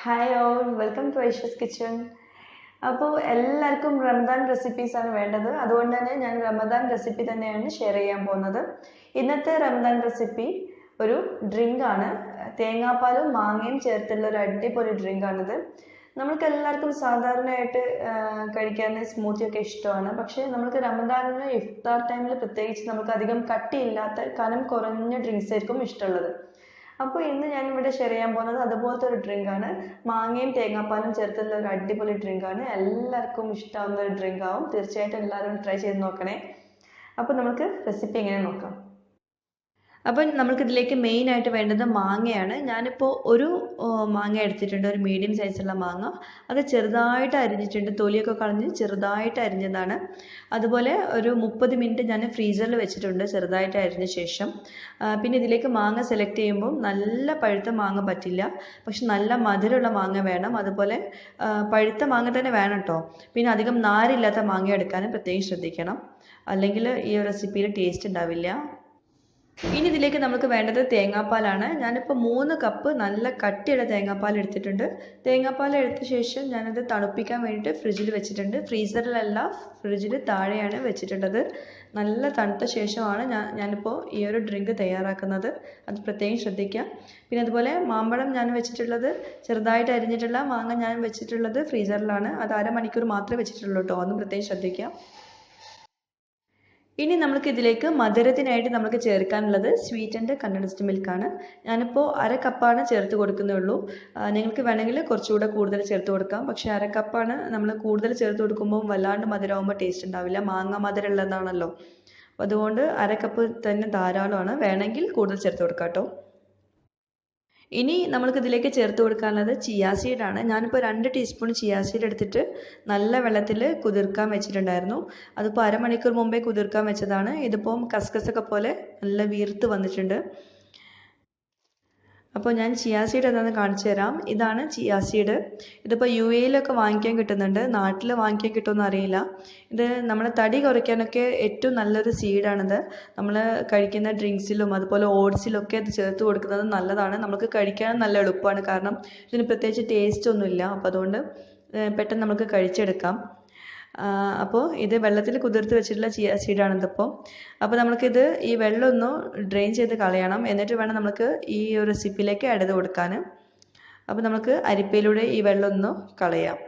Hi all, welcome to Aisha's kitchen. അപ്പോൾ എല്ലാവർക്കും Ramadan recipes ആണ് വേണ്ടത്. അതുകൊണ്ട് തന്നെ ഞാൻ റമദാൻ റെസിപ്പി തന്നെയാണ് ഷെയർ ചെയ്യാൻ പോകുന്നത്. ഇന്നത്തെ റമദാൻ റെസിപ്പി ഒരു ഡ്രിങ്ക് ആണ്. തേങ്ങാപ്പാലും മാങ്ങയും ചേർത്തുള്ള ഒരു അടിപൊളി ഡ്രിങ്ക് ആണിത്. നമ്മൾക്ക് എല്ലാവർക്കും സാധാരണയായിട്ട് കഴിക്കാൻ സ്മൂത്തി ഒക്കെ ഇഷ്ടമാണ്. പക്ഷേ നമുക്ക് റമദാനിന് ഇഫ്താർ ടൈമിൽ പ്രത്യേകിച്ച് നമുക്ക് അധികം കട്ടിയില്ലാത്ത കനം കുറഞ്ഞ ഡ്രിങ്ക്സ് ആയിരിക്കും ഇഷ്ടമുള്ളത്. അപ്പോൾ ഇന്ന് ഞാൻ ഇവിടെ ഷെയർ ചെയ്യാൻ പോകുന്നത് അതുപോലത്തെ ഒരു ഡ്രിങ്ക് ആണ്. മാങ്ങയും തേങ്ങാപ്പാലും ചേർത്തുള്ള ഒരു അടിപൊളി ഡ്രിങ്ക് ആണ്. എല്ലാവർക്കും ഇഷ്ടമാവുന്ന ഒരു ഡ്രിങ്ക് ആവും. തീർച്ചയായിട്ടും എല്ലാവരും ട്രൈ ചെയ്ത് നോക്കണേ. അപ്പോൾ നമുക്ക് റെസിപ്പി എങ്ങനെ നോക്കാം. അപ്പം നമ്മൾക്ക് ഇതിലേക്ക് മെയിൻ ആയിട്ട് വേണ്ടത് മാങ്ങയാണ്. ഞാനിപ്പോൾ ഒരു മാങ്ങ എടുത്തിട്ടുണ്ട്, ഒരു മീഡിയം സൈസുള്ള മാങ്ങ. അത് ചെറുതായിട്ട് അരിഞ്ഞിട്ടുണ്ട്, തൊലിയൊക്കെ കളഞ്ഞ് ചെറുതായിട്ട് അരിഞ്ഞതാണ്. അതുപോലെ ഒരു 30 മിനിറ്റ് ഞാൻ ഫ്രീസറിൽ വെച്ചിട്ടുണ്ട് ചെറുതായിട്ട് അരിഞ്ഞ ശേഷം. പിന്നെ ഇതിലേക്ക് മാങ്ങ സെലക്ട് ചെയ്യുമ്പോൾ നല്ല പഴുത്ത മാങ്ങ പറ്റില്ല, പക്ഷെ നല്ല മധുരമുള്ള മാങ്ങ വേണം. അതുപോലെ പഴുത്ത മാങ്ങ തന്നെ വേണം കേട്ടോ. പിന്നെ അധികം നാരില്ലാത്ത മാങ്ങ എടുക്കാനും പ്രത്യേകം ശ്രദ്ധിക്കണം, അല്ലെങ്കിൽ ഈ റെസിപ്പിയിൽ ടേസ്റ്റ് ഉണ്ടാവില്ല. ഇനി ഇതിലേക്ക് നമുക്ക് വേണ്ടത് തേങ്ങാപ്പാലാണ്. ഞാനിപ്പോൾ 3 കപ്പ് നല്ല കട്ടിയുള്ള തേങ്ങാപ്പാൽ എടുത്തിട്ടുണ്ട്. തേങ്ങാപ്പാൽ എടുത്ത ശേഷം ഞാനത് തണുപ്പിക്കാൻ വേണ്ടിയിട്ട് ഫ്രിഡ്ജിൽ വെച്ചിട്ടുണ്ട്. ഫ്രീസറിലല്ല, ഫ്രിഡ്ജിൽ താഴെയാണ് വെച്ചിട്ടുള്ളത്. നല്ല തണുത്ത ശേഷമാണ് ഞാനിപ്പോൾ ഈ ഒരു ഡ്രിങ്ക് തയ്യാറാക്കുന്നത്. അത് പ്രത്യേകം ശ്രദ്ധിക്കുക. പിന്നെ അതുപോലെ മാമ്പഴം ഞാൻ വെച്ചിട്ടുള്ളത്, ചെറുതായിട്ട് അരിഞ്ഞിട്ടുള്ള മാങ്ങ ഞാൻ വെച്ചിട്ടുള്ളത് ഫ്രീസറിലാണ്. അത് അരമണിക്കൂർ മാത്രമേ വെച്ചിട്ടുള്ളൂ കേട്ടോ, അതൊന്നും പ്രത്യേകം ശ്രദ്ധിക്കുക. ഇനി നമുക്ക് ഇതിലേക്ക് മധുരത്തിനായിട്ട് നമുക്ക് ചേർക്കാനുള്ളത് സ്വീറ്റൻഡ് കണ്ടൻസ്ഡ് മിൽക്കാണ്. ഞാനിപ്പോൾ 1/2 കപ്പാണ് ചേർത്ത് കൊടുക്കുന്നുള്ളൂ. നിങ്ങൾക്ക് വേണമെങ്കിൽ കുറച്ചുകൂടെ കൂടുതൽ ചേർത്ത് കൊടുക്കാം. പക്ഷേ 1/2 കപ്പാണ്. നമ്മൾ കൂടുതൽ ചേർത്ത് കൊടുക്കുമ്പോൾ വല്ലാണ്ട് മധുരമാകുമ്പോൾ ടേസ്റ്റ് ഉണ്ടാവില്ല. മാങ്ങ മധുരം ഉള്ളതാണല്ലോ, അപ്പോൾ അതുകൊണ്ട് 1/2 കപ്പ് തന്നെ ധാരാളമാണ്. വേണമെങ്കിൽ കൂടുതൽ ചേർത്ത് കൊടുക്കാം കേട്ടോ. ഇനി നമ്മൾക്ക് ഇതിലേക്ക് ചേർത്ത് കൊടുക്കാനുള്ളത് ചിയാ സീഡാണ്. ഞാനിപ്പോൾ 2 ടീസ്പൂൺ ചിയാ സീഡ് എടുത്തിട്ട് നല്ല വെള്ളത്തിൽ കുതിർക്കാൻ വെച്ചിട്ടുണ്ടായിരുന്നു. അതിപ്പോൾ അരമണിക്കൂർ മുമ്പേ കുതിർക്കാൻ വെച്ചതാണ്. ഇതിപ്പോൾ കസ്കസൊക്കെ പോലെ നല്ല വീർത്ത് വന്നിട്ടുണ്ട്. അപ്പോൾ ഞാൻ ചിയാ സീഡ് എന്താണെന്ന് കാണിച്ചു തരാം. ഇതാണ് ചിയാ സീഡ്. ഇതിപ്പോൾ UAE-ലൊക്കെ വാങ്ങിക്കാൻ കിട്ടുന്നുണ്ട്, നാട്ടിൽ വാങ്ങിക്കാൻ കിട്ടുമെന്ന് അറിയില്ല. ഇത് നമ്മൾ തടി കുറയ്ക്കാനൊക്കെ ഏറ്റവും നല്ലൊരു സീഡാണിത്. നമ്മൾ കഴിക്കുന്ന ഡ്രിങ്ക്സിലും അതുപോലെ ഓട്സിലൊക്കെ ഇത് ചേർത്ത് കൊടുക്കുന്നത് നല്ലതാണ്. നമുക്ക് കഴിക്കാനും നല്ല എളുപ്പമാണ്, കാരണം ഇതിന് പ്രത്യേകിച്ച് ടേസ്റ്റ് ഒന്നുമില്ല. അപ്പോൾ അതുകൊണ്ട് പെട്ടെന്ന് നമുക്ക് കഴിച്ചെടുക്കാം. അപ്പോൾ ഇത് വെള്ളത്തിൽ കുതിർത്ത് വെച്ചിട്ടുള്ള ചിയാ സീഡാണ് ഇതിപ്പോൾ. അപ്പോൾ നമുക്കിത് ഈ വെള്ളം ഒന്ന് ഡ്രെയിൻ ചെയ്ത് കളയണം. എന്നിട്ട് വേണം നമുക്ക് ഈ ഒരു റെസിപ്പിയിലേക്ക് ആഡ് ചെയ്ത് കൊടുക്കാൻ. അപ്പോൾ നമുക്ക് അരിപ്പയിലൂടെ ഈ വെള്ളം ഒന്ന് കളയാം.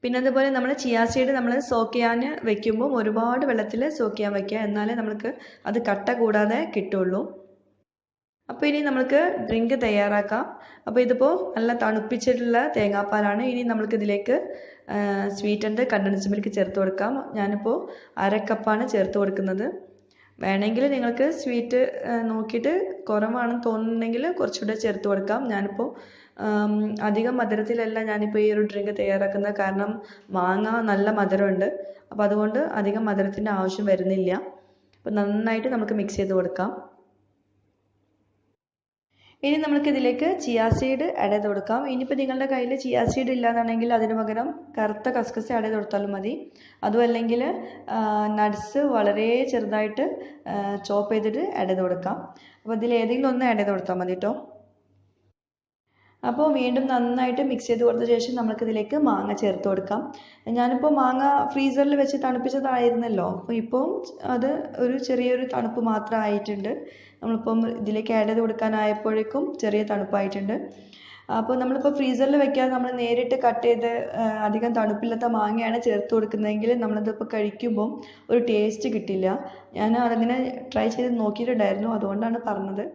പിന്നെ അതുപോലെ നമ്മൾ ചിയാ സീഡ് നമ്മൾ സോക്ക് ചെയ്യാൻ വെക്കുമ്പോൾ ഒരുപാട് വെള്ളത്തിൽ സോക്ക് ചെയ്യാൻ വെക്കുക, എന്നാലേ നമുക്ക് അത് കട്ട കൂടാതെ കിട്ടുള്ളൂ. അപ്പോൾ ഇനി നമുക്ക് ഡ്രിങ്ക് തയ്യാറാക്കാം. അപ്പോൾ ഇതിപ്പോൾ നല്ല തണുപ്പിച്ചിട്ടുള്ള തേങ്ങാപ്പാലാണ്. ഇനി നമുക്കിതിലേക്ക് സ്വീറ്റൻഡ് കണ്ടൻസ്ഡ് മിൽക്ക് ചേർത്ത് കൊടുക്കാം. ഞാനിപ്പോൾ 1/2 കപ്പാണ് ചേർത്ത് കൊടുക്കുന്നത്. വേണമെങ്കിൽ നിങ്ങൾക്ക് സ്വീറ്റ് നോക്കിയിട്ട് കുറവാണെന്ന് തോന്നുന്നുണ്ടെങ്കിൽ കുറച്ചുകൂടെ ചേർത്ത് കൊടുക്കാം. ഞാനിപ്പോൾ അധികം മധുരത്തിലല്ല ഞാനിപ്പോൾ ഈ ഒരു ഡ്രിങ്ക് തയ്യാറാക്കുന്നത്, കാരണം മാങ്ങ നല്ല മധുരമുണ്ട്. അപ്പോൾ അതുകൊണ്ട് അധികം മധുരത്തിൻ്റെ ആവശ്യം വരുന്നില്ല. അപ്പോൾ നന്നായിട്ട് നമുക്ക് മിക്സ് ചെയ്ത് കൊടുക്കാം. ഇനി നമുക്ക് ഇതിലേക്ക് ചിയാ സീഡ് ആഡ് ചെയ്ത് കൊടുക്കാം. ഇനിയിപ്പോൾ നിങ്ങളുടെ കയ്യിൽ ചിയാ സീഡ് ഇല്ലാന്നാണെങ്കിൽ അതിന് പകരം കറുത്ത കസ്കസ് ആഡ് ചെയ്ത് കൊടുത്താലും മതി. അതും അല്ലെങ്കിൽ നട്ട്സ് വളരെ ചെറുതായിട്ട് ചോപ്പ് ചെയ്തിട്ട് ആഡ് ചെയ്ത് കൊടുക്കാം. അപ്പോൾ ഇതിൽ ഏതെങ്കിലും ഒന്ന് ആഡ് ചെയ്ത് കൊടുത്താൽ മതി കേട്ടോ. അപ്പോൾ വീണ്ടും നന്നായിട്ട് മിക്സ് ചെയ്ത് കൊടുത്ത ശേഷം നമുക്കിതിലേക്ക് മാങ്ങ ചേർത്ത് കൊടുക്കാം. ഞാനിപ്പോൾ മാങ്ങ ഫ്രീസറിൽ വെച്ച് തണുപ്പിച്ചതായിരുന്നല്ലോ, അപ്പോൾ ഇപ്പോൾ അത് ഒരു ചെറിയൊരു തണുപ്പ് മാത്രം ആയിട്ടുണ്ട്. നമ്മളിപ്പം ഇതിലേക്ക് ആഡ് ചെയ്ത് കൊടുക്കാനായപ്പോഴേക്കും ചെറിയ തണുപ്പായിട്ടുണ്ട്. അപ്പോൾ നമ്മളിപ്പോൾ ഫ്രീസറിൽ വെക്കാതെ നമ്മൾ നേരിട്ട് കട്ട് ചെയ്ത് അധികം തണുപ്പില്ലാത്ത മാങ്ങയാണ് ചേർത്ത് കൊടുക്കുന്നതെങ്കിൽ നമ്മളിതിപ്പോൾ കഴിക്കുമ്പം ഒരു ടേസ്റ്റ് കിട്ടില്ല. ഞാൻ അതങ്ങനെ ട്രൈ ചെയ്ത് നോക്കിയിട്ടുണ്ടായിരുന്നു, അതുകൊണ്ടാണ് പറഞ്ഞത്.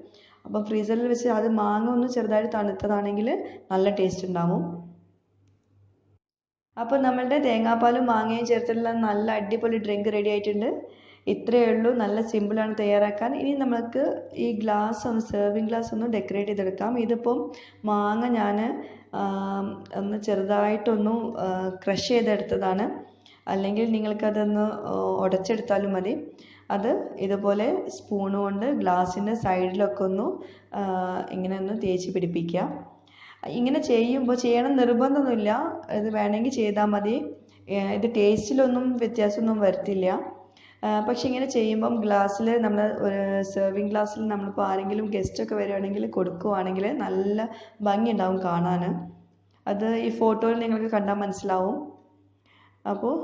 അപ്പം ഫ്രീസറിൽ വെച്ച് അത് മാങ്ങ ഒന്ന് ചെറുതായിട്ട് തണുത്തതാണെങ്കിൽ നല്ല ടേസ്റ്റ് ഉണ്ടാവും. അപ്പോൾ നമ്മളുടെ തേങ്ങാപ്പാലും മാങ്ങയും ചേർത്തിട്ടുള്ള നല്ല അടിപൊളി ഡ്രിങ്ക് റെഡി ആയിട്ടുണ്ട്. ഇത്രയേ ഉള്ളൂ, നല്ല സിമ്പിളാണ് തയ്യാറാക്കാൻ. ഇനി നമുക്ക് ഈ ഗ്ലാസ് ഒന്ന് സെർവിങ് ഗ്ലാസ് ഒന്ന് ഡെക്കറേറ്റ് ചെയ്തെടുക്കാം. ഇതിപ്പം മാങ്ങ ഞാൻ ഒന്ന് ചെറുതായിട്ടൊന്ന് ക്രഷ് ചെയ്തെടുത്തതാണ്, അല്ലെങ്കിൽ നിങ്ങൾക്കതൊന്ന് ഉടച്ചെടുത്താലും മതി. അത് ഇതുപോലെ സ്പൂൺ കൊണ്ട് ഗ്ലാസിൻ്റെ സൈഡിലൊക്കെ ഒന്ന് ഇങ്ങനെ ഒന്ന് തേച്ച് പിടിപ്പിക്കുക. ഇങ്ങനെ ചെയ്യുമ്പോൾ ചെയ്യണം നിർബന്ധമൊന്നുമില്ല, ഇത് വേണമെങ്കിൽ ചെയ്താൽ മതി. ഇത് ടേസ്റ്റിലൊന്നും വ്യത്യാസമൊന്നും വരുത്തില്ല. പക്ഷെ ഇങ്ങനെ ചെയ്യുമ്പം ഗ്ലാസ്സിൽ നമ്മൾ ഒരു സെർവിങ് ഗ്ലാസ്സിൽ നമ്മളിപ്പോൾ ആരെങ്കിലും ഗസ്റ്റൊക്കെ വരികയാണെങ്കിൽ കൊടുക്കുവാണെങ്കിൽ നല്ല ഭംഗി ഉണ്ടാവും കാണാൻ. അത് ഈ ഫോട്ടോയിൽ നിങ്ങൾക്ക് കണ്ടാൽ മനസ്സിലാവും. അപ്പോൾ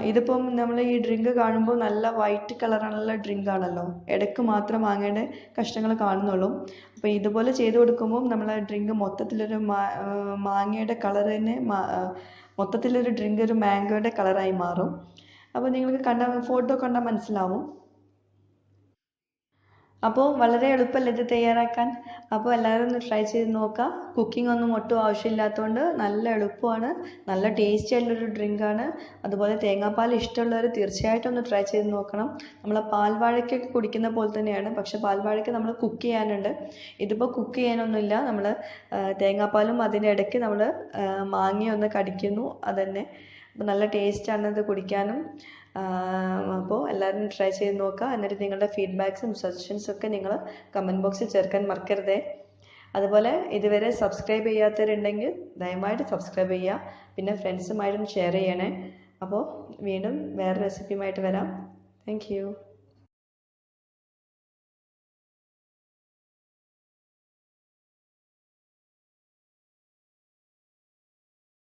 ഇതിപ്പം നമ്മൾ ഈ ഡ്രിങ്ക് കാണുമ്പോൾ നല്ല വൈറ്റ് കളറുള്ള ഡ്രിങ്ക് ആണല്ലോ, ഇടയ്ക്ക് മാത്രം മാങ്ങയുടെ കഷ്ണങ്ങൾ കാണുന്നുള്ളൂ. അപ്പോൾ ഇതുപോലെ ചെയ്ത് കൊടുക്കുമ്പോൾ നമ്മൾ ഡ്രിങ്ക് മൊത്തത്തിലൊരു മാങ്ങയുടെ കളർ തന്നെ മൊത്തത്തിലൊരു ഡ്രിങ്ക് ഒരു മാംഗോയുടെ കളറായി മാറും. അപ്പോൾ നിങ്ങൾക്ക് ഫോട്ടോ കണ്ടാൽ മനസ്സിലാവും. അപ്പോൾ വളരെ എളുപ്പമല്ലേ ഇത് തയ്യാറാക്കാൻ. അപ്പോൾ എല്ലാവരും ഒന്ന് ട്രൈ ചെയ്ത് നോക്കുക. കുക്കിംഗ് ഒന്നും ഒട്ടും ആവശ്യമില്ലാത്തതുകൊണ്ട് നല്ല എളുപ്പമാണ്, നല്ല ടേസ്റ്റി ആയിട്ടുള്ളൊരു ഡ്രിങ്കാണ്. അതുപോലെ തേങ്ങാപ്പാൽ ഇഷ്ടമുള്ളവർ തീർച്ചയായിട്ടും ഒന്ന് ട്രൈ ചെയ്ത് നോക്കണം. നമ്മൾ പാൽവാഴയ്ക്കൊക്കെ കുടിക്കുന്ന പോലെ തന്നെയാണ്, പക്ഷെ പാൽവാഴയ്ക്ക് നമ്മൾ കുക്ക് ചെയ്യാനുണ്ട്. ഇതിപ്പോൾ കുക്ക് ചെയ്യാനൊന്നുമില്ല, നമ്മൾ തേങ്ങാപ്പാലും അതിൻ്റെ ഇടയ്ക്ക് നമ്മൾ മാങ്ങ ഒന്ന് കടിക്കുന്നു, അതന്നെ. അപ്പോൾ നല്ല ടേസ്റ്റാണ് ഇത് കുടിക്കാനും. അപ്പോൾ എല്ലാവരും ട്രൈ ചെയ്ത് നോക്കുക. എന്നിട്ട് നിങ്ങളുടെ ഫീഡ്ബാക്സും സജഷൻസും ഒക്കെ നിങ്ങൾ കമൻറ്റ് ബോക്സിൽ ചേർക്കാൻ മറക്കരുതേ. അതുപോലെ ഇതുവരെ സബ്സ്ക്രൈബ് ചെയ്യാത്തവരുണ്ടെങ്കിൽ ദയവായിട്ട് സബ്സ്ക്രൈബ് ചെയ്യുക. പിന്നെ ഫ്രണ്ട്സുമായിട്ടും ഷെയർ ചെയ്യണേ. അപ്പോൾ വീണ്ടും വേറെ റെസിപ്പിയുമായിട്ട് വരാം. Thank you.